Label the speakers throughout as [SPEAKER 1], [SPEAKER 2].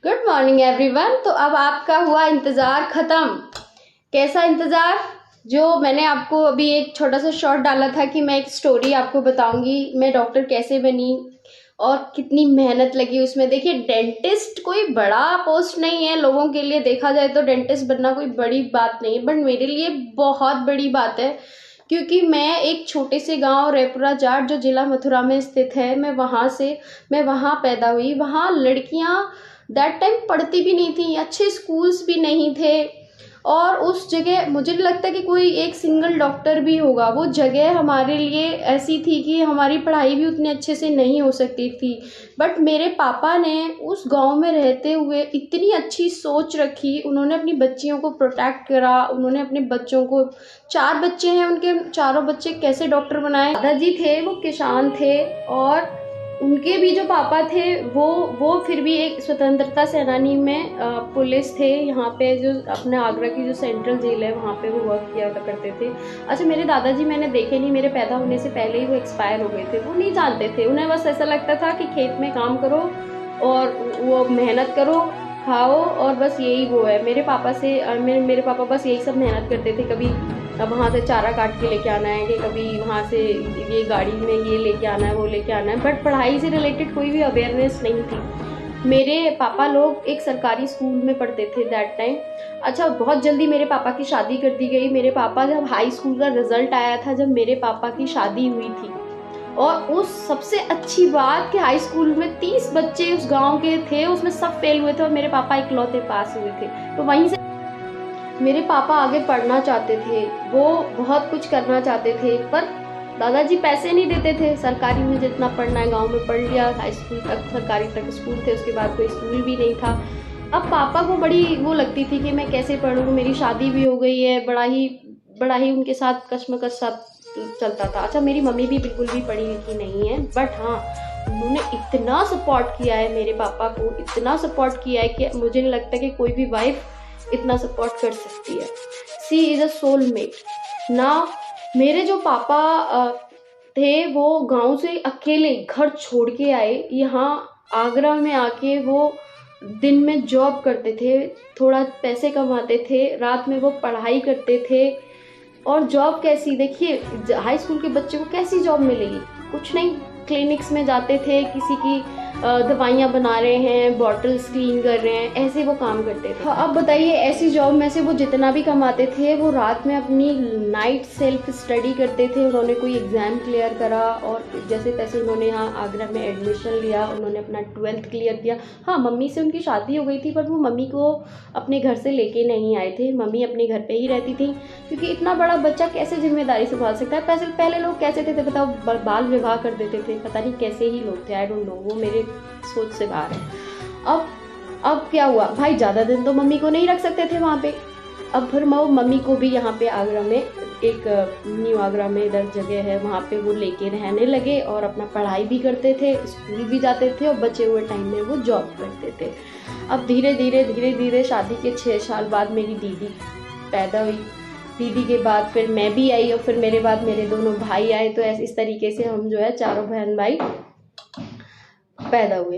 [SPEAKER 1] Good morning everyone. तो अब आपका हुआ इंतज़ार ख़त्म। कैसा इंतज़ार? जो मैंने आपको अभी एक छोटा सा शॉर्ट डाला था कि मैं एक स्टोरी आपको बताऊंगी, मैं डॉक्टर कैसे बनी और कितनी मेहनत लगी उसमें। देखिए, डेंटिस्ट कोई बड़ा पोस्ट नहीं है लोगों के लिए, देखा जाए तो डेंटिस्ट बनना कोई बड़ी बात नहीं है, बट मेरे लिए बहुत बड़ी बात है। क्योंकि मैं एक छोटे से गांव रेपुरा जाट जो जिला मथुरा में स्थित है, मैं वहाँ पैदा हुई। वहाँ लड़कियाँ दैट टाइम पढ़ती भी नहीं थी, अच्छे स्कूल्स भी नहीं थे। और उस जगह मुझे नहीं लगता कि कोई एक सिंगल डॉक्टर भी होगा। वो जगह हमारे लिए ऐसी थी कि हमारी पढ़ाई भी उतने अच्छे से नहीं हो सकती थी। बट मेरे पापा ने उस गांव में रहते हुए इतनी अच्छी सोच रखी, उन्होंने अपनी बच्चियों को प्रोटेक्ट करा। उन्होंने अपने बच्चों को, 4 बच्चे हैं उनके, चारों बच्चे कैसे डॉक्टर बनाए। दादाजी थे वो किसान थे, और उनके भी जो पापा थे वो फिर भी एक स्वतंत्रता सेनानी में पुलिस थे। यहाँ पे जो अपने आगरा की जो सेंट्रल जेल है वहाँ पे वो वर्क किया करते थे। अच्छा, मेरे दादाजी मैंने देखे नहीं, मेरे पैदा होने से पहले ही वो एक्सपायर हो गए थे। वो नहीं जानते थे, उन्हें बस ऐसा लगता था कि खेत में काम करो और वो मेहनत करो, खाओ, और बस यही वो है। मेरे पापा बस यही सब मेहनत करते थे। कभी वहाँ से चारा काट के लेके आना है, कि कभी वहाँ से ये गाड़ी में ये लेके आना है, वो लेके आना है, बट पढ़ाई से रिलेटेड कोई भी अवेयरनेस नहीं थी। मेरे पापा लोग एक सरकारी स्कूल में पढ़ते थे दैट टाइम। अच्छा, बहुत जल्दी मेरे पापा की शादी कर दी गई। मेरे पापा, जब हाई स्कूल का रिजल्ट आया था, जब मेरे पापा की शादी हुई थी, और उस सबसे अच्छी बात कि हाई स्कूल में 30 बच्चे उस गांव के थे, उसमें सब फेल हुए थे और मेरे पापा इकलौते पास हुए थे। तो वहीं से मेरे पापा आगे पढ़ना चाहते थे, वो बहुत कुछ करना चाहते थे, पर दादाजी पैसे नहीं देते थे। सरकारी में जितना पढ़ना है गांव में पढ़ लिया, हाई स्कूल तक सरकारी तक स्कूल थे, उसके बाद कोई स्कूल भी नहीं था। अब पापा को बड़ी वो लगती थी कि मैं कैसे पढ़ूँ, मेरी शादी भी हो गई है, बड़ा ही उनके साथ कश्मकश सा चलता था। अच्छा, मेरी मम्मी भी बिल्कुल भी पढ़ी लिखी नहीं है, बट हाँ, उन्होंने इतना सपोर्ट किया है मेरे पापा को, इतना सपोर्ट किया है कि मुझे नहीं लगता कि कोई भी वाइफ इतना सपोर्ट कर सकती है। सी इज अ सोलमेट ना। मेरे जो पापा थे, वो गांव से अकेले घर छोड़ के आए यहाँ आगरा में आके। वो दिन में जॉब करते थे, थोड़ा पैसे कमाते थे, रात में वो पढ़ाई करते थे। और जॉब कैसी, देखिए, हाई स्कूल के बच्चे को कैसी जॉब मिलेगी? कुछ नहीं, क्लिनिक्स में जाते थे, किसी की दवाइयाँ बना रहे हैं, बॉटल्स क्लीन कर रहे हैं, ऐसे वो काम करते थे। अब बताइए, ऐसी जॉब में से वो जितना भी कमाते थे, वो रात में अपनी नाइट सेल्फ स्टडी करते थे। उन्होंने कोई एग्ज़ाम क्लियर करा और जैसे तैसे उन्होंने यहाँ आगरा में एडमिशन लिया, उन्होंने अपना 12th क्लियर किया। हाँ, मम्मी से उनकी शादी हो गई थी, पर वो मम्मी को अपने घर से लेके नहीं आए थे, मम्मी अपने घर पे ही रहती थी। क्योंकि इतना बड़ा बच्चा कैसे जिम्मेदारी संभाल सकता है? पहले लोग कैसे थे बताओ, बाल विवाह कर देते थे, पता नहीं कैसे ही लोग थे, आई डोंट नो, वो मेरे सोच से बाहर है। अब अब क्या हुआ भाई, ज़्यादा दिन तो मम्मी को नहीं रख सकते थे वहाँ पे। अब फिर मम्मी को भी यहाँ पे आगरा में, एक न्यू आगरा में इधर जगह है, वहाँ पे वो लेके रहने लगे और अपना पढ़ाई भी करते थे, स्कूल भी जाते थे, और बचे हुए टाइम में वो जॉब करते थे। अब धीरे धीरे शादी के 6 साल बाद मेरी दीदी पैदा हुई। दीदी के बाद फिर मैं भी आई, और फिर मेरे बाद मेरे दोनों भाई आए। तो ऐसे इस तरीके से हम जो है चारों बहन भाई पैदा हुए।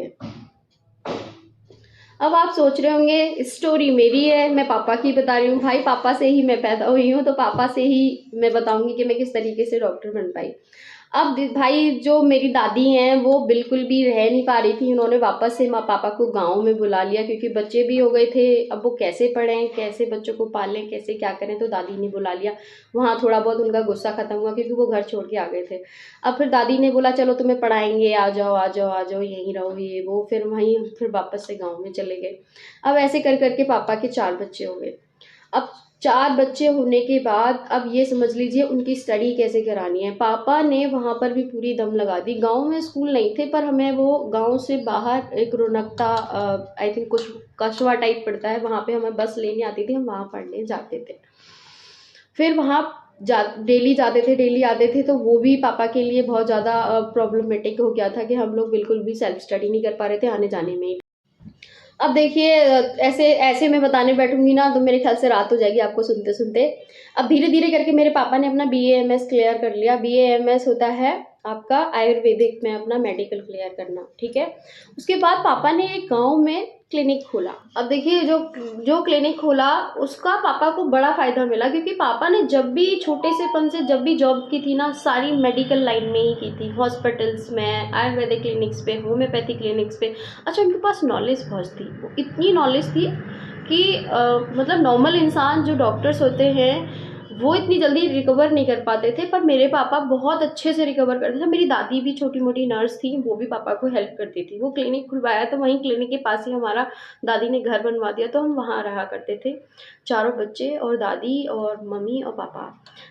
[SPEAKER 1] अब आप सोच रहे होंगे स्टोरी मेरी है, मैं पापा की बता रही हूँ। भाई, पापा से ही मैं पैदा हुई हूँ, तो पापा से ही मैं बताऊंगी कि मैं किस तरीके से डॉक्टर बन पाई। अब भाई, जो मेरी दादी हैं वो बिल्कुल भी रह नहीं पा रही थी, उन्होंने वापस से माँ पापा को गांव में बुला लिया, क्योंकि बच्चे भी हो गए थे। अब वो कैसे पढ़ें, कैसे बच्चों को पालें, कैसे क्या करें, तो दादी ने बुला लिया। वहाँ थोड़ा बहुत उनका गुस्सा खत्म हुआ, क्योंकि वो घर छोड़ के आ गए थे। अब फिर दादी ने बोला, चलो तुम्हें पढ़ाएंगे, आ जाओ आ जाओ आ जाओ, यहीं रहो, ये वो। फिर वहीं फिर वापस से गाँव में चले गए। अब ऐसे कर करके पापा के 4 बच्चे हो गए। अब 4 बच्चे होने के बाद अब ये समझ लीजिए उनकी स्टडी कैसे करानी है। पापा ने वहाँ पर भी पूरी दम लगा दी। गांव में स्कूल नहीं थे, पर हमें वो गांव से बाहर एक रौनकता, आई थिंक कुछ कस्बा टाइप पड़ता है, वहाँ पे हमें बस लेने आती थी, हम वहाँ पढ़ने जाते थे। फिर वहाँ डेली जाते थे, डेली आते थे, तो वो भी पापा के लिए बहुत ज़्यादा प्रॉब्लमेटिक हो गया था कि हम लोग बिल्कुल भी सेल्फ स्टडी नहीं कर पा रहे थे आने जाने में। अब देखिए, ऐसे ऐसे मैं बताने बैठूंगी ना तो मेरे ख्याल से रात हो जाएगी आपको सुनते सुनते। अब धीरे धीरे करके मेरे पापा ने अपना BA MS क्लियर कर लिया। BA MS होता है आपका आयुर्वेदिक में अपना मेडिकल क्लियर करना, ठीक है। उसके बाद पापा ने एक गांव में क्लिनिक खोला। अब देखिए जो जो क्लिनिक खोला उसका पापा को बड़ा फ़ायदा मिला, क्योंकि पापा ने जब भी छोटे से पन से जब भी जॉब की थी ना, सारी मेडिकल लाइन में ही की थी, हॉस्पिटल्स में, आयुर्वेदिक क्लिनिक्स पे, होम्योपैथी क्लिनिक्स पे। अच्छा, उनके पास नॉलेज बहुत थी, वो इतनी नॉलेज थी कि मतलब नॉर्मल इंसान जो डॉक्टर्स होते हैं वो इतनी जल्दी रिकवर नहीं कर पाते थे, पर मेरे पापा बहुत अच्छे से रिकवर करते थे। मेरी दादी भी छोटी मोटी नर्स थी, वो भी पापा को हेल्प करती थी। वो क्लिनिक खुलवाया तो वहीं क्लिनिक के पास ही हमारा दादी ने घर बनवा दिया, तो हम वहाँ रहा करते थे, चारों बच्चे और दादी और मम्मी और पापा।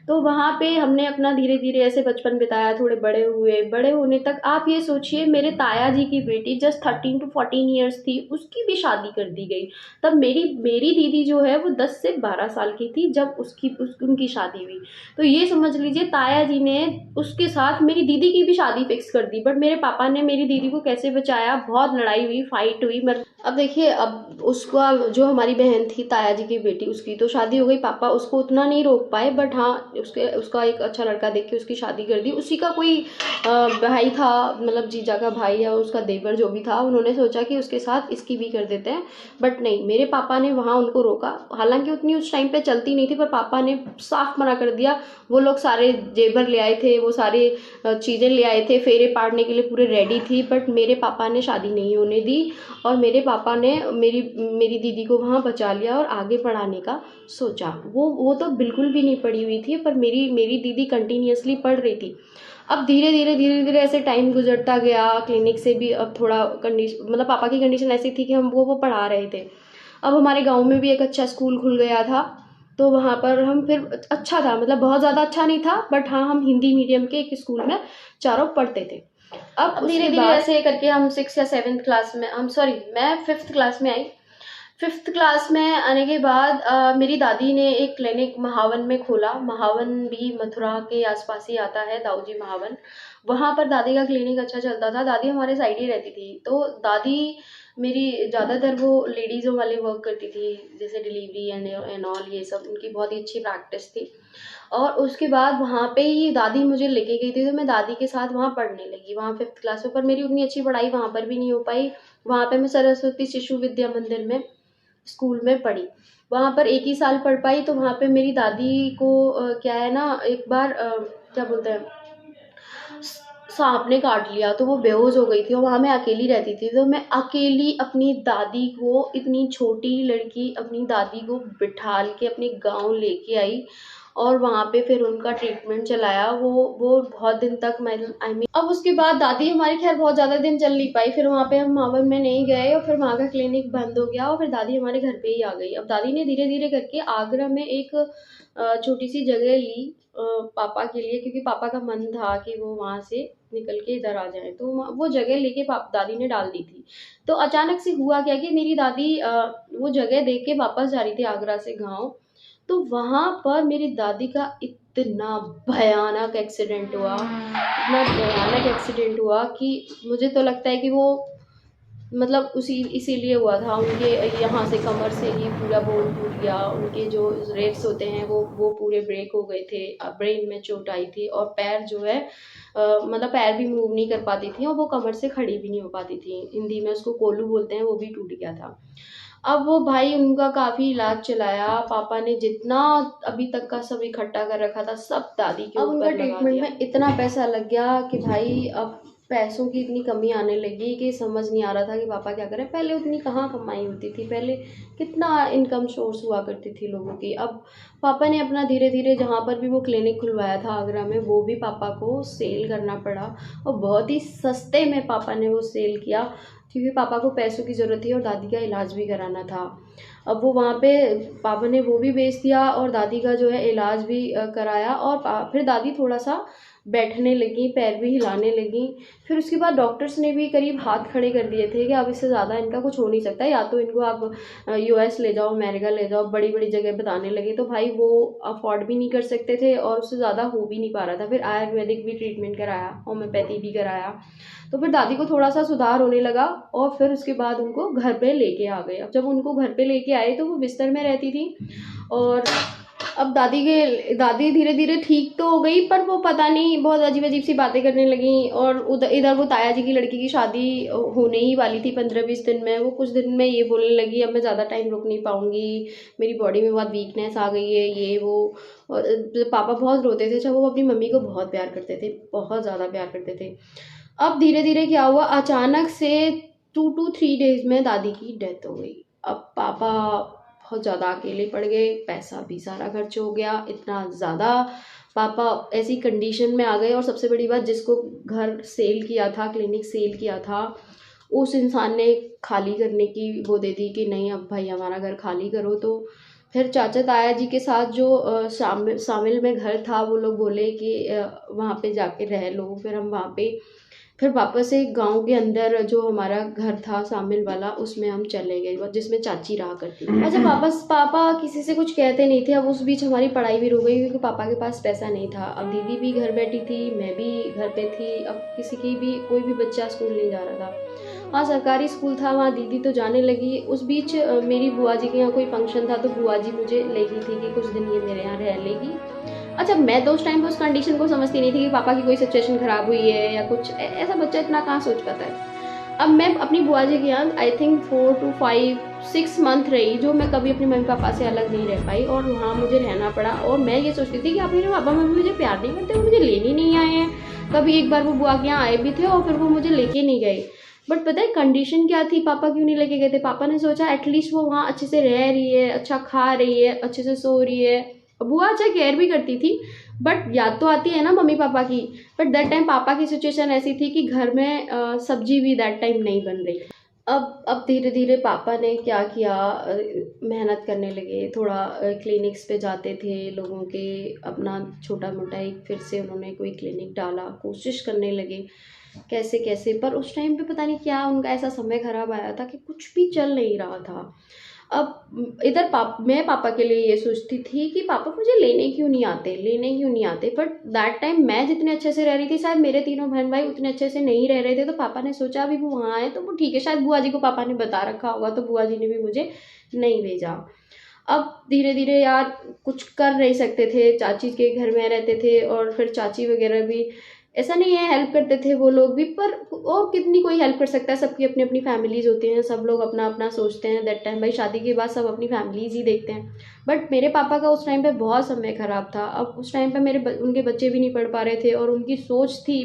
[SPEAKER 1] तो वहाँ पे हमने अपना धीरे धीरे ऐसे बचपन बिताया, थोड़े बड़े हुए। बड़े होने तक आप ये सोचिए, मेरे ताया जी की बेटी जस्ट 13 to 14 ईयर्स थी, उसकी भी शादी कर दी गई। तब मेरी दीदी जो है वो 10 से 12 साल की थी जब उनकी शादी हुई। तो ये समझ लीजिए ताया जी ने उसके साथ मेरी दीदी की भी शादी फिक्स कर दी। बट मेरे पापा ने मेरी दीदी को कैसे बचाया, बहुत लड़ाई हुई, फाइट हुई। अब देखिए, अब उसका जो हमारी बहन थी ताया जी की बेटी, उसकी तो शादी हो गई। पापा उसको उतना नहीं रोक पाए, बट हाँ उसका एक अच्छा लड़का देख के उसकी शादी कर दी। उसी का कोई भाई था, मतलब जीजा का भाई या उसका देवर जो भी था, उन्होंने सोचा कि उसके साथ इसकी भी कर देते हैं। बट नहीं, मेरे पापा ने वहाँ उनको रोका। हालांकि उतनी उस टाइम पे चलती नहीं थी, पर पापा ने साफ मना कर दिया। वो लोग सारे जेवर ले आए थे, वो सारे चीज़ें ले आए थे, फेरे पाड़ने के लिए पूरे रेडी थी। बट मेरे पापा ने शादी नहीं होने दी, और मेरे पापा ने मेरी दीदी को वहाँ बचा लिया और आगे पढ़ाने का सोचा। वो तो बिल्कुल भी नहीं पढ़ी हुई थी, पर मेरी दीदी कंटिन्यूअसली पढ़ रही थी। अब धीरे धीरे ऐसे टाइम गुजरता गया। क्लिनिक से भी अब थोड़ा कंडीशन, मतलब पापा की कंडीशन ऐसी थी कि हम वो पढ़ा रहे थे। अब हमारे गांव में भी एक अच्छा स्कूल खुल गया था, तो वहाँ पर हम फिर, अच्छा था, मतलब बहुत ज़्यादा अच्छा नहीं था, बट हाँ हम हिंदी मीडियम के एक स्कूल में चारों पढ़ते थे। अब धीरे धीरे ऐसे करके हम 6 या 7th क्लास में, मैं 5th क्लास में आई। 5th क्लास में आने के बाद मेरी दादी ने एक क्लिनिक महावन में खोला। महावन भी मथुरा के आसपास ही आता है, दाऊजी महावन। वहाँ पर दादी का क्लिनिक अच्छा चलता था। दादी हमारे साइड ही रहती थी, तो दादी मेरी ज़्यादातर वो लेडीज़ों वाले वर्क करती थी, जैसे डिलीवरी एंड ऑल, ये सब उनकी बहुत ही अच्छी प्रैक्टिस थी। और उसके बाद वहाँ पे ही दादी मुझे लेके गई थी, तो मैं दादी के साथ वहाँ पढ़ने लगी, वहाँ 5th क्लास में। पर मेरी उतनी अच्छी पढ़ाई वहाँ पर भी नहीं हो पाई। वहाँ पे मैं सरस्वती शिशु विद्या मंदिर में स्कूल में पढ़ी, वहाँ पर 1 ही साल पढ़ पाई। तो वहाँ पे मेरी दादी को क्या है ना, एक बार क्या बोलते हैं, सांप ने काट लिया, तो वो बेहोश हो गई थी, और वहाँ मैं अकेली रहती थी। तो मैं अकेली अपनी दादी को, इतनी छोटी लड़की, अपनी दादी को बिठाल के अपने गांव लेके आई, और वहाँ पे फिर उनका ट्रीटमेंट चलाया। वो बहुत दिन तक, मैं अब उसके बाद दादी हमारी खैर बहुत ज़्यादा दिन चल नहीं पाई। फिर वहाँ पे हम मावन में नहीं गए, और फिर वहाँ का क्लिनिक बंद हो गया, और फिर दादी हमारे घर पे ही आ गई। अब दादी ने धीरे धीरे करके आगरा में एक छोटी सी जगह ली पापा के लिए, क्योंकि पापा का मन था कि वो वहाँ से निकल के इधर आ जाए, तो वो जगह लेके दादी ने डाल दी थी। तो अचानक से हुआ क्या कि मेरी दादी वो जगह देख के वापस जा रही थी आगरा से गाँव। तो वहाँ पर मेरी दादी का इतना भयानक एक्सीडेंट हुआ, कि मुझे तो लगता है कि वो, मतलब इसीलिए हुआ था। उनके यहाँ से कमर से ही पूरा बोन टूट गया, उनके जो रेट्स होते हैं वो पूरे ब्रेक हो गए थे, ब्रेन में चोट आई थी, और पैर जो है मतलब पैर भी मूव नहीं कर पाती थी, और वो कमर से खड़ी भी नहीं हो पाती थी। हिंदी में उसको कोलू बोलते हैं, वो भी टूट गया था। अब वो भाई उनका काफ़ी इलाज चलाया, पापा ने जितना अभी तक का सब इकट्ठा कर रखा था सब दादी के ऊपर लगा दिया। उनका ट्रीटमेंट में इतना पैसा लग गया कि भाई अब पैसों की इतनी कमी आने लगी कि समझ नहीं आ रहा था कि पापा क्या करें। पहले उतनी कहाँ कमाई होती थी, पहले कितना इनकम सोर्स हुआ करती थी लोगों की। अब पापा ने अपना धीरे धीरे, जहाँ पर भी वो क्लिनिक खुलवाया था आगरा में, वो भी पापा को सेल करना पड़ा, और बहुत ही सस्ते में पापा ने वो सेल किया, क्योंकि पापा को पैसों की ज़रूरत थी और दादी का इलाज भी कराना था। अब वो वहाँ पे पापा ने वो भी बेच दिया, और दादी का जो है इलाज भी कराया, और फिर दादी थोड़ा सा बैठने लगी, पैर भी हिलाने लगी। फिर उसके बाद डॉक्टर्स ने भी करीब हाथ खड़े कर दिए थे कि अब इससे ज़्यादा इनका कुछ हो नहीं सकता, या तो इनको आप US ले जाओ, अमेरिका ले जाओ, बड़ी बड़ी जगह बताने लगे। तो भाई वो अफोर्ड भी नहीं कर सकते थे, और उससे ज़्यादा हो भी नहीं पा रहा था। फिर आयुर्वेदिक भी ट्रीटमेंट कराया, होम्योपैथी भी कराया। तो फिर दादी को थोड़ा सा सुधार होने लगा, और फिर उसके बाद उनको घर पे लेके आ गए। अब जब उनको घर पे लेके आए तो वो बिस्तर में रहती थी, और अब दादी धीरे धीरे ठीक तो हो गई, पर वो पता नहीं बहुत अजीब अजीब सी बातें करने लगी। और उधर इधर वो ताया जी की लड़की की शादी होने ही वाली थी 15-20 दिन में। वो कुछ दिन में ये बोलने लगी अब मैं ज़्यादा टाइम रुक नहीं पाऊंगी, मेरी बॉडी में बहुत वीकनेस आ गई है, ये वो। और पापा बहुत रोते थे। अच्छा, वो अपनी मम्मी को बहुत प्यार करते थे, बहुत ज़्यादा प्यार करते थे। अब धीरे धीरे क्या हुआ, अचानक से 2 to 3 डेज में दादी की डेथ हो गई। अब पापा बहुत ज़्यादा अकेले पड़ गए, पैसा भी सारा खर्च हो गया, इतना ज़्यादा पापा ऐसी कंडीशन में आ गए। और सबसे बड़ी बात, जिसको घर सेल किया था, क्लिनिक सेल किया था, उस इंसान ने खाली करने की वो दे दी कि नहीं अब भाई हमारा घर खाली करो। तो फिर चाचा ताया जी के साथ जो शामिल में घर था, वो लोग बोले कि वहाँ पे जाके रह लो। फिर हम वहाँ पे फिर वापस से गांव के अंदर जो हमारा घर था शामिल वाला, उसमें हम चले गए, जिसमें चाची रहा करती थी। अच्छा, वापस पापा किसी से कुछ कहते नहीं थे। अब उस बीच हमारी पढ़ाई भी रुक गई क्योंकि पापा के पास पैसा नहीं था। अब दीदी भी घर बैठी थी, मैं भी घर पे थी। अब किसी की भी कोई भी बच्चा स्कूल नहीं जा रहा था। हाँ, सरकारी स्कूल था, वहाँ दीदी तो जाने लगी। उस बीच मेरी बुआ जी के यहाँ कोई फंक्शन था, तो बुआ जी मुझे ले गई थी कि कुछ दिन ये मेरे यहाँ रह लेगी। अच्छा, मैं तो उस टाइम पे उस कंडीशन को समझती नहीं थी कि पापा की कोई सिचुएशन खराब हुई है या कुछ ऐसा। बच्चा इतना कहाँ सोच पाता है। अब मैं अपनी बुआ जी के यहाँ आई थिंक 4 to 5-6 मंथ रही, जो मैं कभी अपने मम्मी पापा से अलग नहीं रह पाई। और वहाँ मुझे रहना पड़ा। और मैं ये सोचती थी कि अपने पापा मम्मी मुझे प्यार नहीं करते, वो मुझे लेने नहीं आए हैं। कभी एक बार वो बुआ के यहाँ आए भी थे और फिर वो मुझे लेके नहीं गए। बट पता है कंडीशन क्या थी, पापा क्यों नहीं लेके गए थे? पापा ने सोचा एटलीस्ट वो वहाँ अच्छे से रह रही है, अच्छा खा रही है, अच्छे से सो रही है। बुआ अच्छा केयर भी करती थी, बट याद तो आती है ना मम्मी पापा की। बट दैट टाइम पापा की सिचुएशन ऐसी थी कि घर में सब्जी भी दैट टाइम नहीं बन रही। अब धीरे धीरे पापा ने क्या किया, मेहनत करने लगे। थोड़ा क्लिनिक्स पे जाते थे लोगों के, अपना छोटा मोटा एक फिर से उन्होंने कोई क्लिनिक डाला, कोशिश करने लगे कैसे कैसे। पर उस टाइम पे पता नहीं क्या उनका ऐसा समय खराब आया था कि कुछ भी चल नहीं रहा था। अब इधर मैं पापा के लिए ये सोचती थी कि पापा मुझे लेने क्यों नहीं आते। बट दैट टाइम मैं जितने अच्छे से रह रही थी, शायद मेरे तीनों बहन भाई उतने अच्छे से नहीं रह रहे थे। तो पापा ने सोचा अभी वो वहाँ आए तो वो ठीक है, शायद बुआ जी को पापा ने बता रखा होगा, तो बुआ जी ने भी मुझे नहीं भेजा। अब धीरे धीरे यार कुछ कर नहीं सकते थे, चाची के घर में रहते थे। और फिर चाची वगैरह भी ऐसा नहीं है, हेल्प करते थे वो लोग भी, पर और कितनी कोई हेल्प कर सकता है। सबकी अपनी अपनी फैमिलीज होती हैं, सब लोग अपना अपना सोचते हैं। दैट टाइम भाई शादी के बाद सब अपनी फैमिलीज ही देखते हैं। बट मेरे पापा का उस टाइम पे बहुत समय खराब था। अब उस टाइम पे उनके बच्चे भी नहीं पढ़ पा रहे थे और उनकी सोच थी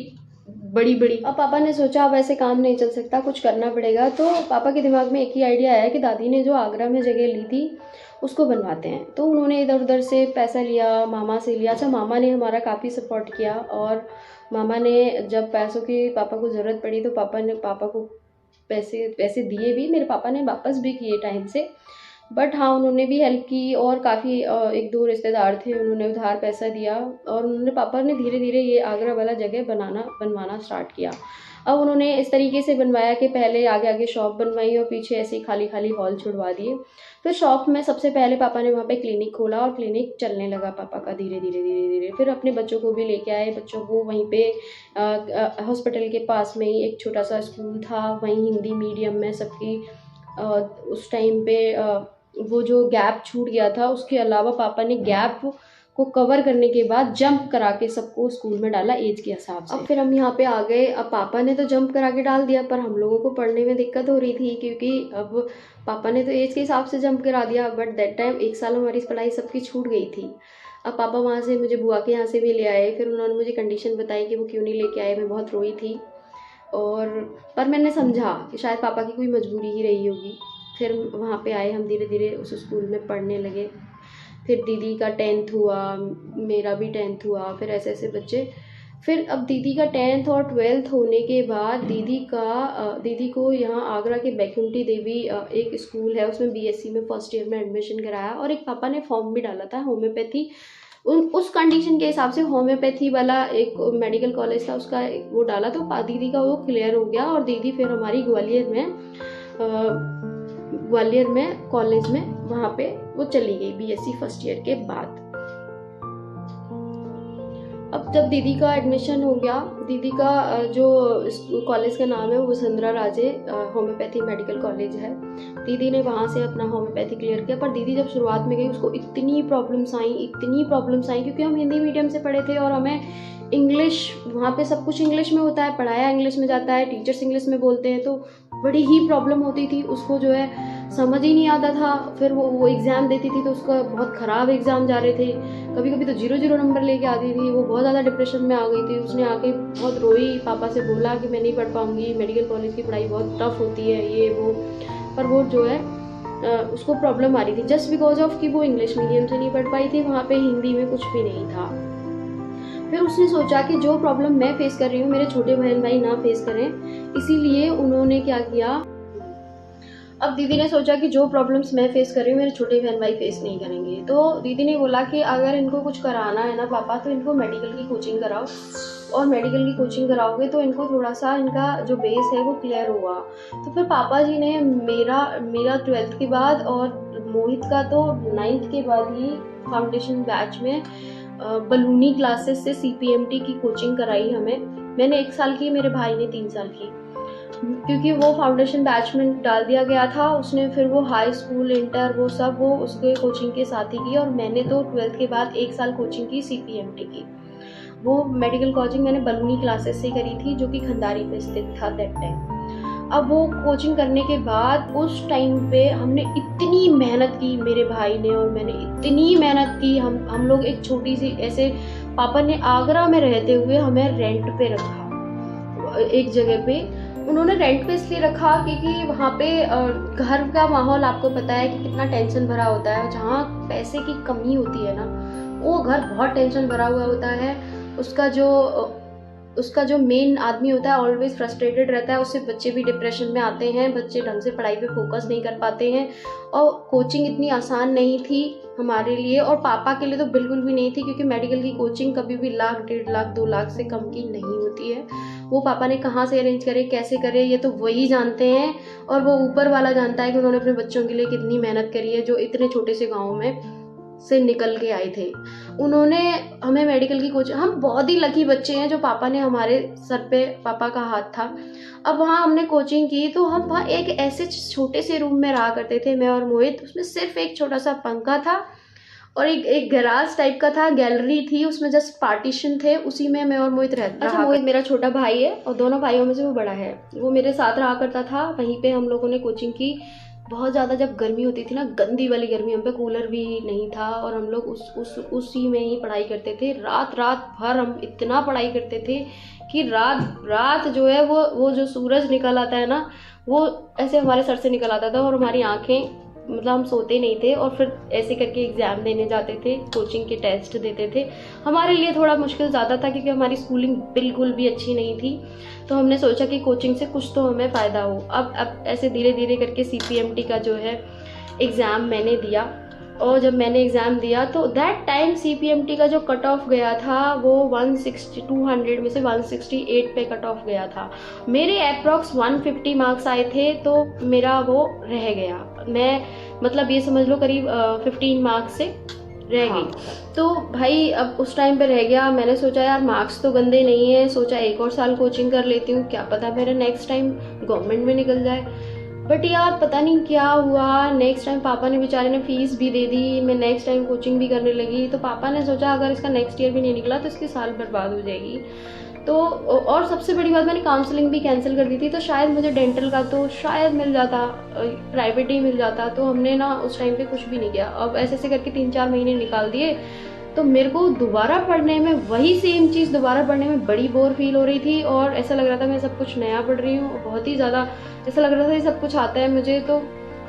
[SPEAKER 1] बड़ी बड़ी। अब पापा ने सोचा अब ऐसे काम नहीं चल सकता, कुछ करना पड़ेगा। तो पापा के दिमाग में एक ही आइडिया आया कि दादी ने जो आगरा में जगह ली थी उसको बनवाते हैं। तो उन्होंने इधर उधर से पैसा लिया, मामा से लिया। अच्छा, मामा ने हमारा काफ़ी सपोर्ट किया। और मामा ने जब पैसों की पापा को ज़रूरत पड़ी तो पापा को पैसे दिए भी, मेरे पापा ने वापस भी किए टाइम से। बट हाँ, उन्होंने भी हेल्प की। और काफ़ी 1-2 रिश्तेदार थे, उन्होंने उधार पैसा दिया। और उन्होंने पापा ने धीरे धीरे ये आगरा वाला जगह बनवाना स्टार्ट किया। अब उन्होंने इस तरीके से बनवाया कि पहले आगे आगे शॉप बनवाई और पीछे ऐसे खाली खाली हॉल छुड़वा दिए। फिर शॉप में सबसे पहले पापा ने वहाँ पे क्लिनिक खोला और क्लिनिक चलने लगा पापा का धीरे धीरे। फिर अपने बच्चों को भी लेके आए। बच्चों को वहीं पे हॉस्पिटल के पास में ही एक छोटा सा स्कूल था, वहीं हिंदी मीडियम में सबकी उस टाइम पे वो जो गैप छूट गया था, उसके अलावा पापा ने गैप को कवर करने के बाद जंप करा के सबको स्कूल में डाला एज के हिसाब से। अब फिर हम यहाँ पे आ गए। अब पापा ने तो जंप करा के डाल दिया, पर हम लोगों को पढ़ने में दिक्कत हो रही थी क्योंकि अब पापा ने तो एज के हिसाब से जंप करा दिया। बट दैट टाइम 1 साल हमारी पढ़ाई सबकी छूट गई थी। अब पापा वहाँ से मुझे बुआ के यहाँ से भी ले आए। फिर उन्होंने मुझे कंडीशन बताई कि वो क्यों नहीं लेके आए। मैं बहुत रोई थी पर मैंने समझा कि शायद पापा की कोई मजबूरी ही रही होगी। फिर वहाँ पे आए हम, धीरे धीरे उस स्कूल में पढ़ने लगे। फिर दीदी का 10th हुआ, मेरा भी 10th हुआ। फिर ऐसे ऐसे बच्चे। फिर अब दीदी का 10th और 12th होने के बाद दीदी को यहाँ आगरा के बैकुंठी देवी एक स्कूल है, उसमें BSc में फर्स्ट ईयर में एडमिशन कराया। और एक पापा ने फॉर्म भी डाला था होम्योपैथी, उस कंडीशन के हिसाब से होम्योपैथी वाला एक मेडिकल कॉलेज था, उसका वो डाला। तो दीदी का वो क्लियर हो गया। और दीदी फिर हमारी ग्वालियर में कॉलेज में वहाँ पे वो चली गई BSc फर्स्ट ईयर के बाद। अब जब दीदी का एडमिशन हो गया, दीदी का जो कॉलेज का नाम है वो Vasundhara Raje homeopathy medical college है। दीदी ने वहाँ से अपना होम्योपैथी क्लियर किया। पर दीदी जब शुरुआत में गई उसको इतनी प्रॉब्लम्स आई क्योंकि हम हिंदी मीडियम से पढ़े थे और हमें इंग्लिश, वहाँ पे सब कुछ इंग्लिश में होता है, पढ़ाया इंग्लिश में जाता है, टीचर्स इंग्लिश में बोलते हैं, तो बड़ी ही प्रॉब्लम होती थी। उसको जो है समझ ही नहीं आता था। फिर वो एग्ज़ाम देती थी तो उसका बहुत ख़राब एग्ज़ाम जा रहे थे, कभी कभी तो 0-0 नंबर लेके आती थी। वो बहुत ज़्यादा डिप्रेशन में आ गई थी। उसने आके बहुत रोई, पापा से बोला कि मैं नहीं पढ़ पाऊँगी, मेडिकल कॉलेज की पढ़ाई बहुत टफ होती है, ये वो। पर वो जो है उसको प्रॉब्लम आ रही थी जस्ट बिकॉज ऑफ कि वो इंग्लिश मीडियम से नहीं पढ़ पाई थी, वहाँ पे हिंदी में कुछ भी नहीं था। फिर उसने सोचा कि जो प्रॉब्लम मैं फेस कर रही हूँ मेरे छोटे बहन भाई ना फेस करें, इसीलिए उन्होंने क्या किया, अब दीदी ने सोचा कि जो प्रॉब्लम्स मैं फेस कर रही हूँ मेरे छोटे बहन भाई फेस नहीं करेंगे। तो दीदी ने बोला कि अगर इनको कुछ कराना है ना पापा, तो इनको मेडिकल की कोचिंग कराओ, और मेडिकल की कोचिंग कराओगे तो इनको थोड़ा सा इनका जो बेस है वो क्लियर होगा। तो फिर पापा जी ने मेरा 12th के बाद और मोहित का तो 9th के बाद ही फाउंडेशन बैच में बलूनी क्लासेस से CPMT की कोचिंग कराई हमें। मैंने 1 साल की, मेरे भाई ने 3 साल की, क्योंकि वो फाउंडेशन बैच में डाल दिया गया था उसने। फिर वो हाई स्कूल, इंटर, वो सब वो उसके कोचिंग के साथ ही की। और मैंने तो 12th के बाद 1 साल कोचिंग की CPMT की। वो मेडिकल कोचिंग मैंने बलूनी क्लासेस से करी थी, जो कि खंडारी पे स्थित था दैट टाइम। अब वो कोचिंग करने के बाद उस टाइम पे हमने इतनी मेहनत की, मेरे भाई ने और मैंने इतनी मेहनत की। हम लोग एक छोटी सी ऐसे, पापा ने आगरा में रहते हुए हमें रेंट पे रखा एक जगह पे। उन्होंने रेंट पे इसलिए रखा क्योंकि वहाँ पे घर का माहौल आपको पता है कि कितना टेंशन भरा होता है। जहाँ पैसे की कमी होती है ना, वो घर बहुत टेंशन भरा हुआ होता है। उसका जो मेन आदमी होता है ऑलवेज फ्रस्ट्रेटेड रहता है। उससे बच्चे भी डिप्रेशन में आते हैं, बच्चे ढंग से पढ़ाई पे फोकस नहीं कर पाते हैं। और कोचिंग इतनी आसान नहीं थी हमारे लिए, और पापा के लिए तो बिल्कुल भी नहीं थी, क्योंकि मेडिकल की कोचिंग कभी भी 1 लाख, 1.5 लाख, 2 लाख से कम की नहीं होती है। वो पापा ने कहाँ से अरेंज करे, कैसे करे, ये तो वही जानते हैं। और वो ऊपर वाला जानता है कि उन्होंने अपने बच्चों के लिए कितनी मेहनत करी है, जो इतने छोटे से गाँव में से निकल के आए थे। उन्होंने हमें मेडिकल की कोचिंग, हम बहुत ही लकी बच्चे हैं जो पापा ने, हमारे सर पे पापा का हाथ था। अब वहाँ हमने कोचिंग की तो हम वहाँ एक ऐसे छोटे से रूम में रहा करते थे, मैं और मोहित। उसमें सिर्फ एक छोटा सा पंखा था और एक गैराज टाइप का था, गैलरी थी, उसमें जस्ट पार्टीशन थे, उसी में मैं और मोहित रहते। अच्छा, मोहित मेरा छोटा भाई है और दोनों भाइयों में से वो बड़ा है। वो मेरे साथ रहा करता था, वहीं पे हम लोगों ने कोचिंग की। बहुत ज़्यादा जब गर्मी होती थी ना, गंदी वाली गर्मी, हम पे कूलर भी नहीं था और हम लोग उसी में ही पढ़ाई करते थे। रात भर हम इतना पढ़ाई करते थे कि रात जो है वो जो सूरज निकल आता है ना, वो ऐसे हमारे सर से निकल आता था और हमारी आंखें, मतलब हम सोते नहीं थे। और फिर ऐसे करके एग्ज़ाम देने जाते थे, कोचिंग के टेस्ट देते थे। हमारे लिए थोड़ा मुश्किल ज़्यादा था क्योंकि हमारी स्कूलिंग बिल्कुल भी अच्छी नहीं थी। तो हमने सोचा कि कोचिंग से कुछ तो हमें फ़ायदा हो। अब ऐसे धीरे धीरे करके CPMT का जो है एग्ज़ाम मैंने दिया। और जब मैंने एग्ज़ाम दिया तो दैट टाइम CPMT का जो कट ऑफ गया था वो 200 में से 168 पे कट ऑफ गया था। मेरे अप्रॉक्स 150 मार्क्स आए थे, तो मेरा वो रह गया। मैं मतलब ये समझ लो करीब 15 मार्क्स से रह गई। तो भाई अब उस टाइम पे रह गया। मैंने सोचा यार मार्क्स तो गंदे नहीं है, सोचा 1 और साल कोचिंग कर लेती हूँ, क्या पता मेरा नेक्स्ट टाइम गवर्नमेंट में निकल जाए। बट यार पता नहीं क्या हुआ, नेक्स्ट टाइम पापा ने, बेचारे ने फीस भी दे दी, मैं नेक्स्ट टाइम कोचिंग भी करने लगी। तो पापा ने सोचा अगर इसका नेक्स्ट ईयर भी नहीं निकला तो इसकी साल बर्बाद हो जाएगी। तो और सबसे बड़ी बात, मैंने काउंसलिंग भी कैंसिल कर दी थी, तो शायद मुझे डेंटल का तो शायद मिल जाता, प्राइवेट ही मिल जाता। तो हमने ना उस टाइम पे कुछ भी नहीं किया। अब ऐसे करके 3-4 महीने निकाल दिए। तो मेरे को दोबारा पढ़ने में, वही सेम चीज़ दोबारा पढ़ने में बड़ी बोर फील हो रही थी। और ऐसा लग रहा था मैं सब कुछ नया पढ़ रही हूँ, बहुत ही ज़्यादा ऐसा लग रहा था ये सब कुछ आता है मुझे। तो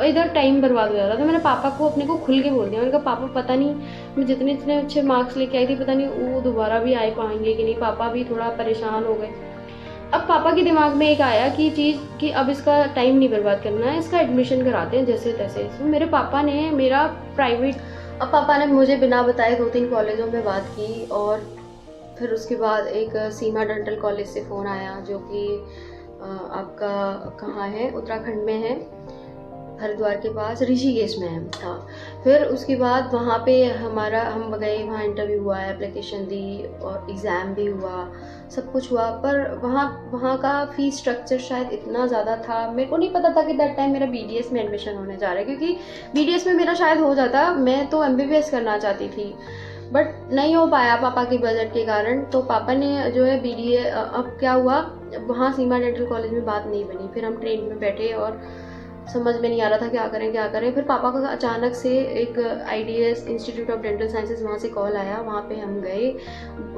[SPEAKER 1] इधर टाइम बर्बाद हो जा रहा था। मैंने पापा को अपने को खुल के बोल दिया, मैंने कहा पापा पता नहीं मैं जितने इतने अच्छे मार्क्स लेके आई थी, पता नहीं वो दोबारा भी आ पाएंगे कि नहीं। पापा भी थोड़ा परेशान हो गए। अब पापा के दिमाग में एक आया कि अब इसका टाइम नहीं बर्बाद करना है, इसका एडमिशन कराते हैं जैसे तैसे। तो मेरे पापा ने मेरा प्राइवेट, अब पापा ने मुझे बिना बताए 2-3 कॉलेजों में बात की। और फिर उसके बाद एक सीमा डेंटल कॉलेज से फ़ोन आया, जो कि आपका कहाँ है, उत्तराखंड में है। हरिद्वार के पास ऋषिकेश में था। फिर उसके बाद वहाँ पे हम गए, वहाँ इंटरव्यू हुआ, एप्लीकेशन दी और एग्ज़ाम भी हुआ, सब कुछ हुआ। पर वहाँ का फ़ीस स्ट्रक्चर शायद इतना ज़्यादा था, मेरे को नहीं पता था कि दैट टाइम मेरा BDS में एडमिशन होने जा रहा है, क्योंकि BDS में मेरा शायद हो जाता, मैं तो MBBS करना चाहती थी, बट नहीं हो पाया पापा के बजट के कारण। तो पापा ने जो है BDA, अब क्या हुआ, वहाँ सीमा डेंटल कॉलेज में बात नहीं बनी। फिर हम ट्रेन में बैठे और समझ में नहीं आ रहा था क्या करें। फिर पापा का अचानक से एक IDS institute of dental sciences वहाँ से कॉल आया, वहाँ पे हम गए,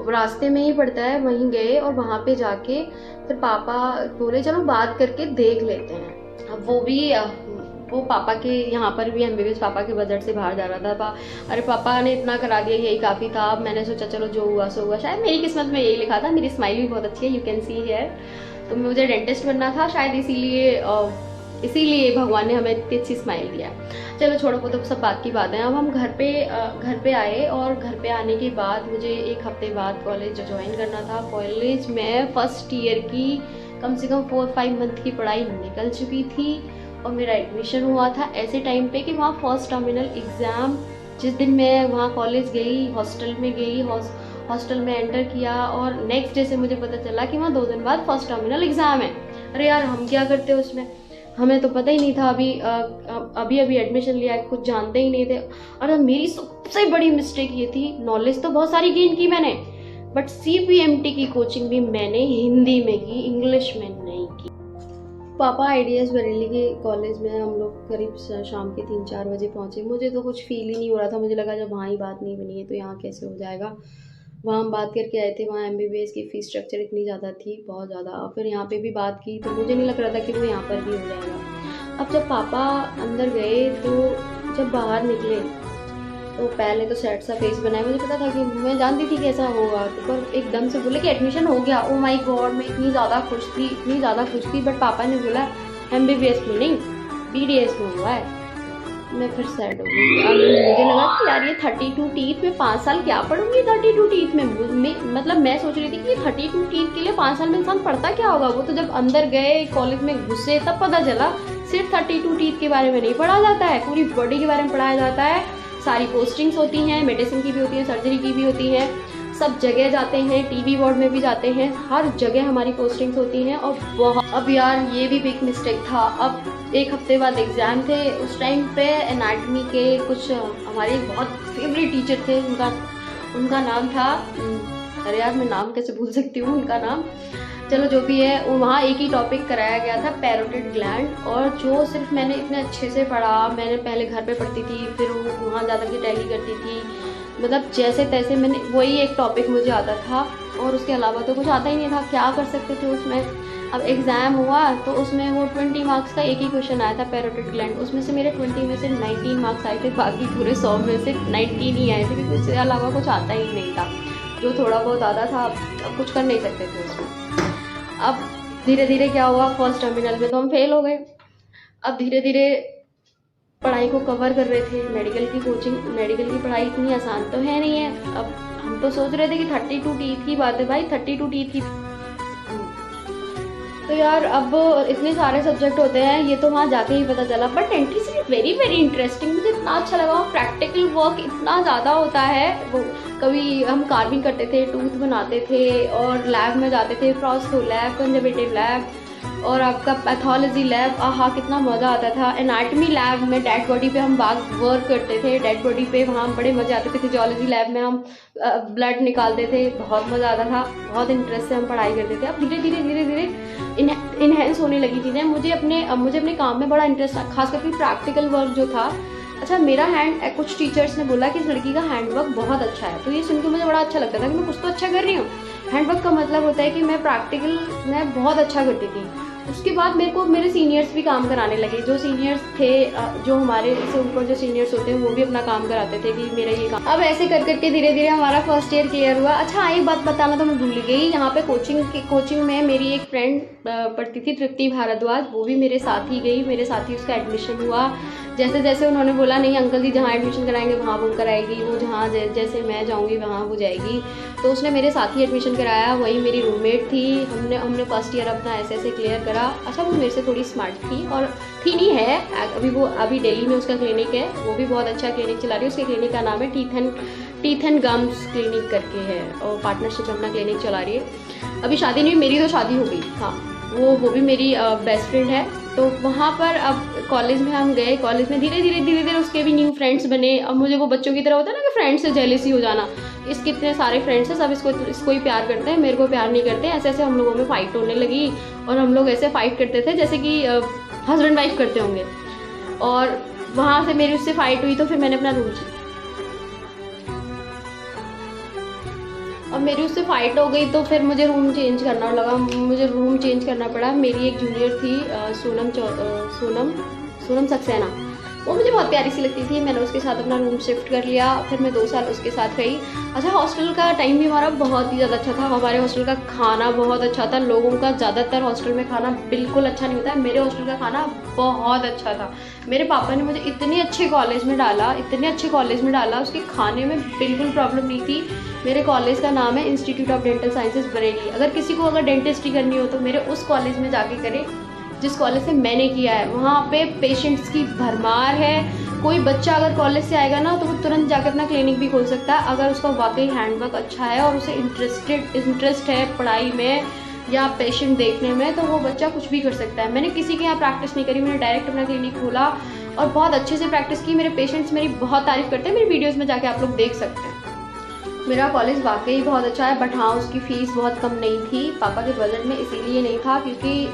[SPEAKER 1] रास्ते में ही पड़ता है, वहीं गए और वहाँ पे जाके फिर पापा बोले चलो बात करके देख लेते हैं। अब वो पापा के यहाँ पर भी MBBS पापा के बजट से बाहर जा रहा था। अरे पापा ने इतना करा दिया, यही काफ़ी था। अब मैंने सोचा चलो जो हुआ सो हुआ, शायद मेरी किस्मत में यही लिखा था। मेरी स्माइल भी बहुत अच्छी है, यू कैन सी हियर। तो मुझे डेंटिस्ट बनना था शायद, इसीलिए भगवान ने हमें इतनी अच्छी स्माइल दिया। चलो छोड़ो, वो तो सब बात की बात है। अब हम घर पे आए और घर पे आने के बाद मुझे 1 हफ्ते बाद कॉलेज ज्वाइन करना था। कॉलेज में फर्स्ट ईयर की कम से कम 4-5 मंथ की पढ़ाई निकल चुकी थी और मेरा एडमिशन हुआ था ऐसे टाइम पे कि वहाँ फर्स्ट टर्मिनल एग्ज़ाम, जिस दिन मैं वहाँ कॉलेज गई, हॉस्टल में एंटर किया और नेक्स्ट डे से मुझे पता चला कि वहाँ 2 दिन बाद फर्स्ट टर्मिनल एग्ज़ाम है। अरे यार, हम क्या करते उसमें, हमें तो पता ही नहीं था, अभी एडमिशन लिया, कुछ जानते ही नहीं थे। और मेरी सबसे बड़ी मिस्टेक ये थी, नॉलेज तो बहुत सारी गेन की मैंने, बट CPMT की कोचिंग भी मैंने हिंदी में की, इंग्लिश में नहीं की। पापा IDS बरेली के कॉलेज में हम लोग करीब शाम के 3-4 बजे पहुँचे। मुझे तो कुछ फील ही नहीं हो रहा था, मुझे लगा जब वहाँ ही बात नहीं बनी है तो यहाँ कैसे हो जाएगा। वहाँ हम बात करके आए थे, वहाँ MBBS की फ़ीस स्ट्रक्चर इतनी ज़्यादा थी, बहुत ज़्यादा। और फिर यहाँ पे भी बात की तो मुझे नहीं लग रहा था कि वो यहाँ पर भी हो जाएगा। अब जब पापा अंदर गए तो जब बाहर निकले तो पहले तो सैड सा फेस बनाया, मुझे पता था कि मैं जानती थी कैसा होगा, तो पर एकदम से बोले कि एडमिशन हो गया। ओ माय गॉड, मैं इतनी ज़्यादा खुश थी। बट पापा ने बोला MBBS में नहीं, BDS में हुआ है। मैं फिर सैड हो गई। अब मुझे लगा कि यार ये 32 टीथ में 5 साल क्या पढ़ूंगी, 32 टीथ में मतलब मैं सोच रही थी कि 32 टीथ के लिए 5 साल में इंसान पढ़ता क्या होगा। वो तो जब अंदर गए कॉलेज में घुसे तब पता चला सिर्फ 32 टीथ के बारे में नहीं पढ़ा जाता है, पूरी बॉडी के बारे में पढ़ाया जाता है। सारी पोस्टिंग्स होती हैं, मेडिसिन की भी होती है, सर्जरी की भी होती है, सब जगह जाते हैं, TB वार्ड में भी जाते हैं, हर जगह हमारी पोस्टिंग्स होती हैं। और अब यार ये भी बिग मिस्टेक था। अब 1 हफ्ते बाद एग्ज़ाम थे, उस टाइम पे एनाटमी के कुछ हमारे बहुत फेवरेट टीचर थे, उनका नाम था, अरे यार मैं नाम कैसे भूल सकती हूँ उनका नाम, चलो जो भी है। वहाँ एक ही टॉपिक कराया गया था, पैरोटिड ग्लैंड, और जो सिर्फ मैंने इतने अच्छे से पढ़ा, मैंने पहले घर पे पढ़ती थी, फिर वहाँ जा कर के टैली करती थी, मतलब जैसे तैसे मैंने वही एक टॉपिक मुझे आता था और उसके अलावा तो कुछ आता ही नहीं था, क्या कर सकते थे उसमें। अब एग्ज़ाम हुआ तो उसमें वो 20 मार्क्स का एक ही क्वेश्चन आया था, पैरोटिड ग्लैंड। उसमें से मेरे 20 में से 19 मार्क्स आए थे, बाकी पूरे 100 में से 19 ही आए थे, क्योंकि उसके अलावा कुछ आता ही नहीं था। जो थोड़ा बहुत आता था अब कुछ कर नहीं सकते थे उसमें। अब धीरे धीरे क्या हुआ, फर्स्ट टर्मिनल में तो हम फेल हो गए। अब धीरे धीरे पढ़ाई को कवर कर रहे थे, मेडिकल की पढ़ाई इतनी आसान तो है नहीं है। अब हम तो सोच रहे थे कि 32 टीथ की बात है भाई, 32 टीथ की, तो यार अब इतने सारे सब्जेक्ट होते हैं, ये तो वहाँ जाके ही पता चला। But dentistry very very interesting, मुझे इतना अच्छा लगा। वहाँ प्रैक्टिकल वर्क इतना ज़्यादा होता है। वो कभी हम कार्विंग करते थे, टूथ बनाते थे और लैब में जाते थे, फ्रॉस्को लैब, कंजर्वेटिव लैब और आपका पैथोलॉजी लैब, आहा कितना मज़ा आता था। एनाटमी लैब में डेड बॉडी पे हम वर्क करते थे, डेड बॉडी पे वहाँ बड़े मज़े आते थे। फिजियोलॉजी लैब में हम ब्लड निकालते थे, बहुत मज़ा आता था, बहुत इंटरेस्ट से हम पढ़ाई करते थे। अब धीरे धीरे इनहेंस होने लगी चीज़ें। मुझे अपने काम में बड़ा इंटरेस्ट था, खास करके प्रैक्टिकल वर्क जो था। अच्छा, मेरा कुछ टीचर्स ने बोला कि इस लड़की का हैंडवर्क बहुत अच्छा है, तो ये सुन के मुझे बड़ा अच्छा लगता था कि मैं कुछ तो अच्छा कर रही हूँ। हैंडवर्क का मतलब होता है कि मैं प्रैक्टिकल में बहुत अच्छा करती थी। उसके बाद मेरे को मेरे सीनियर्स भी काम कराने लगे, जो सीनियर्स थे, जो हमारे से ऊपर जो सीनियर्स होते हैं वो भी अपना काम कराते थे कि मेरा ये काम। अब ऐसे कर करके धीरे धीरे हमारा फर्स्ट ईयर क्लियर हुआ। अच्छा, एक बात बताना तो मैं भूल गई, यहाँ पे कोचिंग में मेरी एक फ्रेंड पढ़ती थी, तृप्ति भारद्वाज, वो भी मेरे साथ ही गई, मेरे साथ ही उसका एडमिशन हुआ। जैसे जैसे उन्होंने बोला नहीं अंकल जी जहाँ एडमिशन कराएंगे वहाँ वो कराएगी, वो जहाँ जैसे मैं जाऊँगी वहाँ वो जाएगी। तो उसने मेरे साथ ही एडमिशन कराया, वही मेरी रूममेट थी। हमने फर्स्ट ईयर अपना ऐसे क्लियर करा। अच्छा, वो मेरे से थोड़ी स्मार्ट थी, और थी नहीं है, अभी दिल्ली में उसका क्लिनिक है, वो भी बहुत अच्छा क्लिनिक चला रही है। उसके क्लिनिक का नाम है टीथ एंड गम्स क्लिनिक करके है, और पार्टनरशिप में अपना क्लिनिक चला रही है। अभी शादी नहीं हुई, मेरी तो शादी हो गई। हाँ, वो भी मेरी बेस्ट फ्रेंड है। तो वहाँ पर अब कॉलेज में हम गए, कॉलेज में धीरे धीरे उसके भी न्यू फ्रेंड्स बने। अब मुझे वो बच्चों की तरह होता है ना कि फ्रेंड्स से जेलेसी हो जाना, इसके इतने सारे फ्रेंड्स हैं, सब इसको ही प्यार करते हैं, मेरे को प्यार नहीं करते। ऐसे ऐसे हम लोगों में फाइट होने लगी, और हम लोग ऐसे फाइट करते थे जैसे कि हस्बैंड वाइफ करते होंगे। और वहाँ से मेरी उससे फाइट हुई, तो फिर मैंने अपना रूम, अब मेरी उससे फाइट हो गई, तो फिर मुझे रूम चेंज करना लगा, मुझे रूम चेंज करना पड़ा। मेरी एक जूनियर थी सोनम सक्सेना, वो मुझे बहुत प्यारी सी लगती थी। मैंने उसके साथ अपना रूम शिफ्ट कर लिया, फिर मैं 2 साल उसके साथ रही। अच्छा, हॉस्टल का टाइम भी हमारा बहुत ही ज़्यादा अच्छा था। हमारे हॉस्टल का खाना बहुत अच्छा था। लोगों का ज़्यादातर हॉस्टल में खाना बिल्कुल अच्छा नहीं होता है, मेरे हॉस्टल का खाना बहुत अच्छा था। मेरे पापा ने मुझे इतने अच्छे कॉलेज में डाला, उसके खाने में बिल्कुल प्रॉब्लम नहीं थी। मेरे कॉलेज का नाम है institute of dental sciences Bareilly. अगर किसी को अगर डेंटिस्ट्री करनी हो तो मेरे उस कॉलेज में जाके करे जिस कॉलेज से मैंने किया है। वहाँ पे पेशेंट्स की भरमार है। कोई बच्चा अगर कॉलेज से आएगा ना, तो वो तुरंत जाकर अपना क्लिनिक भी खोल सकता है, अगर उसका वाकई हैंडवर्क अच्छा है और उसे इंटरेस्ट है पढ़ाई में या पेशेंट देखने में, तो वो बच्चा कुछ भी कर सकता है। मैंने किसी के यहाँ प्रैक्टिस नहीं करी, मैंने डायरेक्ट अपना क्लिनिक खोला और बहुत अच्छे से प्रैक्टिस की। मेरे पेशेंट्स मेरी बहुत तारीफ करते हैं, मेरी वीडियोज़ में जाके आप लोग देख सकते हैं। मेरा कॉलेज वाकई बहुत अच्छा है, बट हाँ, उसकी फ़ीस बहुत कम नहीं थी पापा के बजट में, इसीलिए नहीं था क्योंकि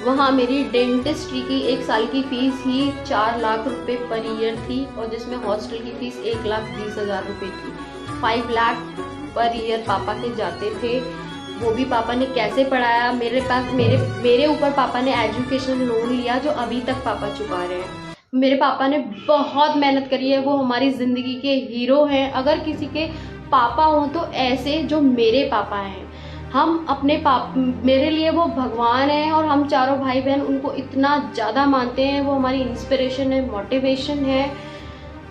[SPEAKER 1] वहाँ मेरी डेंटिस्ट्री की 1 साल की फ़ीस ही 4 लाख रुपए पर ईयर थी, और जिसमें हॉस्टल की फ़ीस 1,20,000 रुपये थी। 5 लाख पर ईयर पापा के जाते थे। वो भी पापा ने कैसे पढ़ाया, मेरे ऊपर पापा ने एजुकेशन लोन लिया जो अभी तक पापा चुका रहे हैं। मेरे पापा ने बहुत मेहनत करी है, वो हमारी ज़िंदगी के हीरो हैं। अगर किसी के पापा हों तो ऐसे जो मेरे पापा हैं। हम अपने मेरे लिए वो भगवान हैं, और हम चारों भाई बहन उनको इतना ज़्यादा मानते हैं। वो हमारी इंस्पिरेशन है, मोटिवेशन है।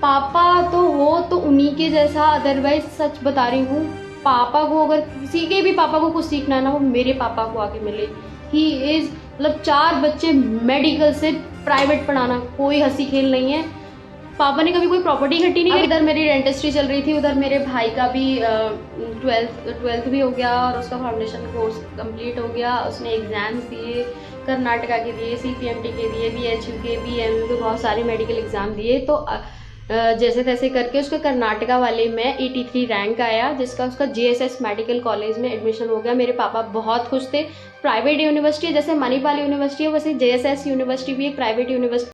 [SPEAKER 1] पापा तो हो तो उन्हीं के जैसा, अदरवाइज सच बता रही हूँ, पापा को अगर किसी के भी पापा को कुछ सीखना है ना, वो मेरे पापा को आके मिले। ही इज़, मतलब 4 बच्चे मेडिकल से प्राइवेट पढ़ाना कोई हंसी खेल नहीं है। पापा ने कभी कोई प्रॉपर्टी इकट्ठी नहीं करी। इधर मेरी डेंटिस्ट्री चल रही थी, उधर मेरे भाई का भी ट्वेल्थ भी हो गया, और उसका फाउंडेशन कोर्स कंप्लीट हो गया। उसने एग्ज़ाम्स दिए, कर्नाटका के दिए, CPMT के दिए, BHU के, BMU के, बहुत सारे मेडिकल एग्ज़ाम दिए। तो जैसे तैसे करके उसके कर्नाटका वाले में 83 रैंक आया, जिसका उसका JSS मेडिकल कॉलेज में एडमिशन हो गया। मेरे पापा बहुत खुश थे। प्राइवेट यूनिवर्सिटी है, जैसे मणिपाल यूनिवर्सिटी है, वैसे JSS यूनिवर्सिटी भी एक प्राइवेट यूनिवर्सिटी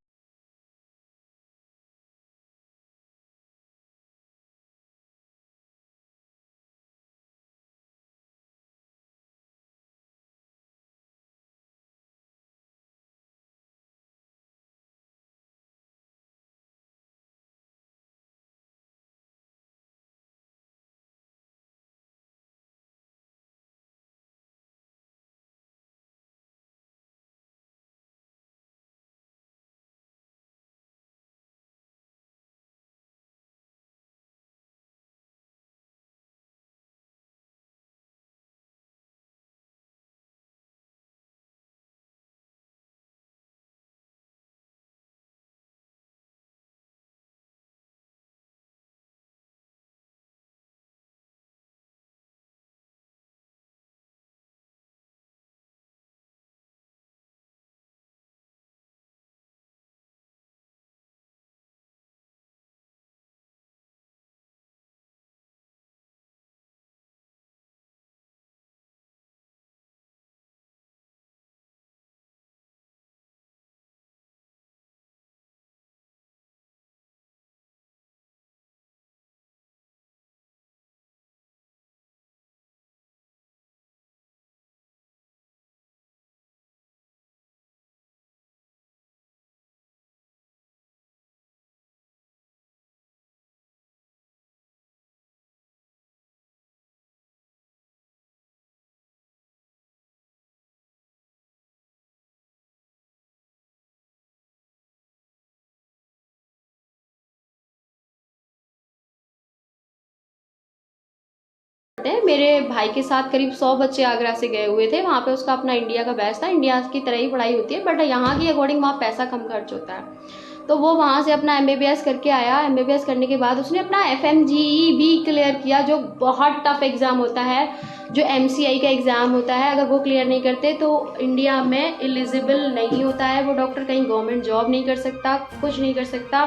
[SPEAKER 1] मेरे भाई के साथ करीब 100 बच्चे आगरा से गए हुए थे। वहाँ पे उसका अपना इंडिया का बैच था। इंडिया की तरह ही पढ़ाई होती है, बट यहाँ की अकॉर्डिंग वहाँ पैसा कम खर्च होता है। तो वो वहाँ से अपना MBBS करके आया। MBBS करने के बाद उसने अपना FMGE भी क्लियर किया, जो बहुत टफ एग्ज़ाम होता है, जो MCI का एग्ज़ाम होता है। अगर वो क्लियर नहीं करते तो इंडिया में एलिजिबल नहीं होता है वो डॉक्टर। कहीं गवर्नमेंट जॉब नहीं कर सकता, कुछ नहीं कर सकता,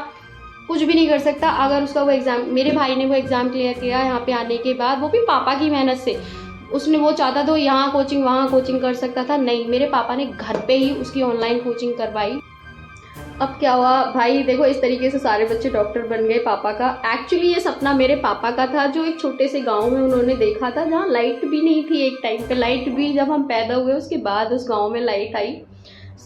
[SPEAKER 1] कुछ भी नहीं कर सकता अगर उसका वो एग्ज़ाम। मेरे भाई ने वो एग्ज़ाम क्लियर किया यहाँ पे आने के बाद, वो भी पापा की मेहनत से। उसने वो चाहता तो यहाँ कोचिंग वहाँ कोचिंग कर सकता था, नहीं, मेरे पापा ने घर पे ही उसकी ऑनलाइन कोचिंग करवाई। अब क्या हुआ भाई, देखो इस तरीके से सारे बच्चे डॉक्टर बन गए पापा का। एक्चुअली ये सपना मेरे पापा का था, जो एक छोटे से गांव में उन्होंने देखा था, जहाँ लाइट भी नहीं थी एक टाइम पे। लाइट भी जब हम पैदा हुए उसके बाद उस गांव में लाइट आई।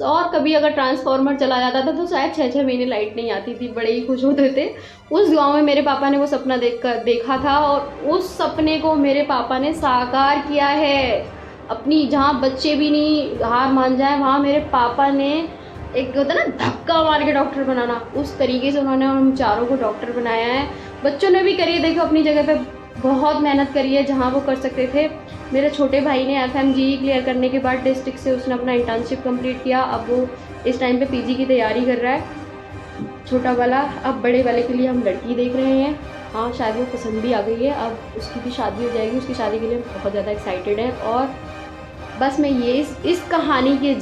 [SPEAKER 1] और कभी अगर ट्रांसफार्मर चला जाता था तो शायद 6-6 महीने लाइट नहीं आती थी, बड़े ही खुश होते थे। उस गांव में मेरे पापा ने वो सपना देखा था, और उस सपने को मेरे पापा ने साकार किया है। अपनी जहाँ बच्चे भी नहीं हार मान जाए, वहाँ मेरे पापा ने एक होता ना धक्का मार के डॉक्टर बनाना, उस तरीके से उन्होंने हम चारों को डॉक्टर बनाया है। बच्चों ने भी करी है, देखो अपनी जगह पे बहुत मेहनत करी है जहाँ वो कर सकते थे। मेरे छोटे भाई ने FMGE क्लियर करने के बाद डिस्ट्रिक्ट से उसने अपना इंटर्नशिप कंप्लीट किया। अब वो इस टाइम पे PG की तैयारी कर रहा है, छोटा वाला। अब बड़े वाले के लिए हम लड़की देख रहे हैं। हाँ, शायद वो पसंद भी आ गई है, अब उसकी भी शादी हो जाएगी। उसकी शादी के लिए बहुत ज़्यादा एक्साइटेड है। और बस मैं ये इस कहानी के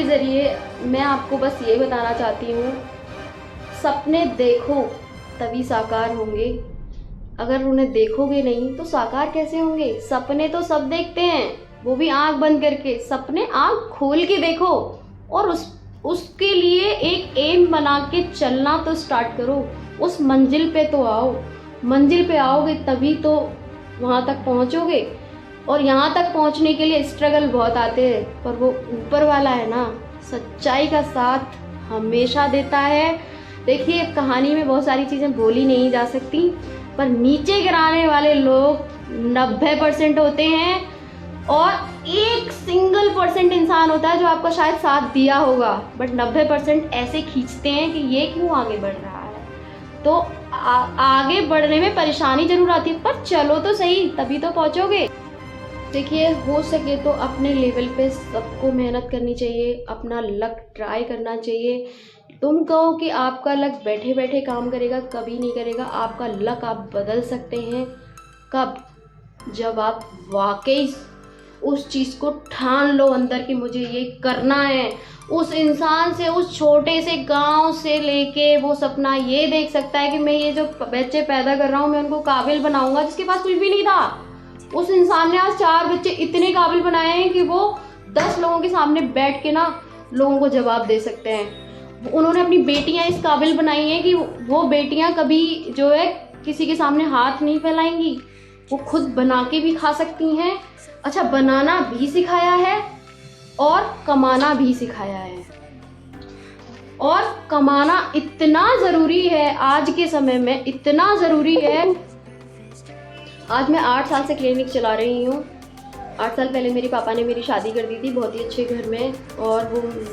[SPEAKER 1] ज़रिए मैं आपको बस ये बताना चाहती हूँ, सपने देखो तभी साकार होंगे। अगर उन्हें देखोगे नहीं तो साकार कैसे होंगे? सपने तो सब देखते हैं, वो भी आंख बंद करके। सपने आंख खोल के देखो, और उसके लिए एक एम बना के चलना तो स्टार्ट करो। उस मंजिल पे तो आओ। मंजिल पे आओगे तभी तो वहाँ तक पहुँचोगे। और यहाँ तक पहुँचने के लिए स्ट्रगल बहुत आते हैं, पर वो ऊपर वाला है ना, सच्चाई का साथ हमेशा देता है। देखिए, कहानी में बहुत सारी चीज़ें बोली नहीं जा सकती, पर नीचे गिराने वाले लोग 90% होते हैं, और 1% इंसान होता है जो आपका शायद साथ दिया होगा, बट 90% ऐसे खींचते हैं कि ये क्यों आगे बढ़ रहा है। तो आगे बढ़ने में परेशानी जरूर आती है, पर चलो तो सही, तभी तो पहुंचोगे। देखिए, हो सके तो अपने लेवल पे सबको मेहनत करनी चाहिए, अपना लक ट्राई करना चाहिए। तुम कहो कि आपका लक बैठे बैठे काम करेगा, कभी नहीं करेगा। आपका लक आप बदल सकते हैं कब? जब आप वाकई उस चीज़ को ठान लो अंदर कि मुझे ये करना है। उस इंसान से, उस छोटे से गांव से लेके वो सपना ये देख सकता है कि मैं ये जो बच्चे पैदा कर रहा हूँ, मैं उनको काबिल बनाऊंगा, जिसके पास कुछ भी नहीं था। उस इंसान ने आज 4 बच्चे इतने काबिल बनाए हैं कि वो 10 लोगों के सामने बैठ के ना लोगों को जवाब दे सकते हैं। उन्होंने अपनी बेटियां इस काबिल बनाई हैं कि वो बेटियां कभी जो है किसी के सामने हाथ नहीं फैलाएंगी, वो खुद बना के भी खा सकती हैं। अच्छा, बनाना भी सिखाया है और कमाना भी सिखाया है। और कमाना इतना ज़रूरी है आज के समय में, इतना ज़रूरी है। आज मैं 8 साल से क्लिनिक चला रही हूँ। 8 साल पहले मेरे पापा ने मेरी शादी कर दी थी बहुत ही अच्छे घर में। और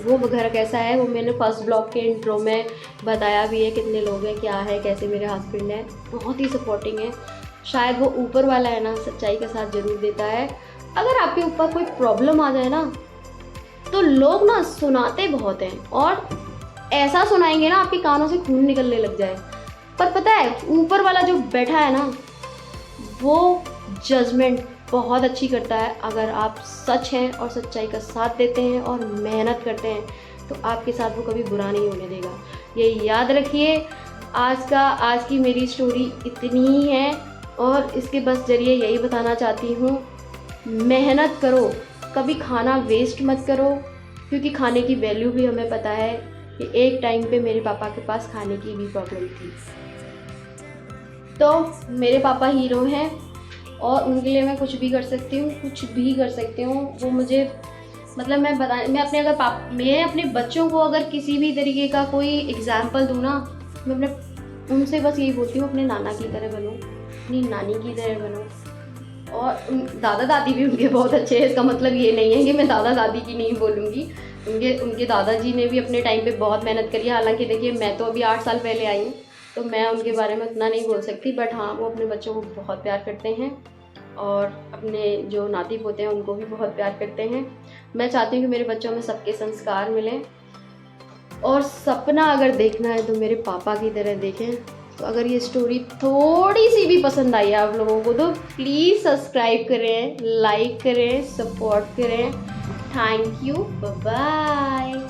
[SPEAKER 1] वो घर कैसा है वो मैंने फर्स्ट ब्लॉग के इंट्रो में बताया भी है, कितने लोग हैं, क्या है, कैसे मेरे हस्बैंड हैं। बहुत ही सपोर्टिंग है। शायद वो ऊपर वाला है ना, सच्चाई का साथ ज़रूर देता है। अगर आपके ऊपर कोई प्रॉब्लम आ जाए ना, तो लोग ना सुनाते बहुत हैं, और ऐसा सुनाएंगे ना आपके कानों से खून निकलने लग जाए। पर पता है, ऊपर वाला जो बैठा है ना, वो जजमेंट बहुत अच्छी करता है। अगर आप सच हैं और सच्चाई का साथ देते हैं और मेहनत करते हैं, तो आपके साथ वो कभी बुरा नहीं होने देगा। ये याद रखिए। आज की मेरी स्टोरी इतनी ही है, और इसके बस जरिए यही बताना चाहती हूँ, मेहनत करो, कभी खाना वेस्ट मत करो, क्योंकि खाने की वैल्यू भी हमें पता है कि एक टाइम पे मेरे पापा के पास खाने की भी प्रॉब्लम थी। तो मेरे पापा हीरो हैं, और उनके लिए मैं कुछ भी कर सकती हूँ, कुछ भी कर सकती हूँ। वो मुझे मतलब मैं अपने बच्चों को अगर किसी भी तरीके का कोई एग्जाम्पल दूँ ना, मैं उनसे बस यही बोलती हूँ, अपने नाना की तरह बनो, अपनी नानी की तरह बनो। और दादा दादी भी उनके बहुत अच्छे हैं। इसका मतलब ये नहीं है कि मैं दादा दादी की नहीं बोलूँगी। उनके दादाजी ने भी अपने टाइम पे बहुत मेहनत करी है। हालांकि देखिए, मैं तो अभी 8 साल पहले आई हूँ, तो मैं उनके बारे में उतना नहीं बोल सकती, बट हाँ वो अपने बच्चों को बहुत प्यार करते हैं और अपने जो नाती पोते हैं उनको भी बहुत प्यार करते हैं। मैं चाहती हूँ कि मेरे बच्चों में सबके संस्कार मिलें, और सपना अगर देखना है तो मेरे पापा की तरह देखें। तो अगर ये स्टोरी थोड़ी सी भी पसंद आई आप लोगों को तो प्लीज़ सब्सक्राइब करें, लाइक करें, सपोर्ट करें। Thank you, bye bye.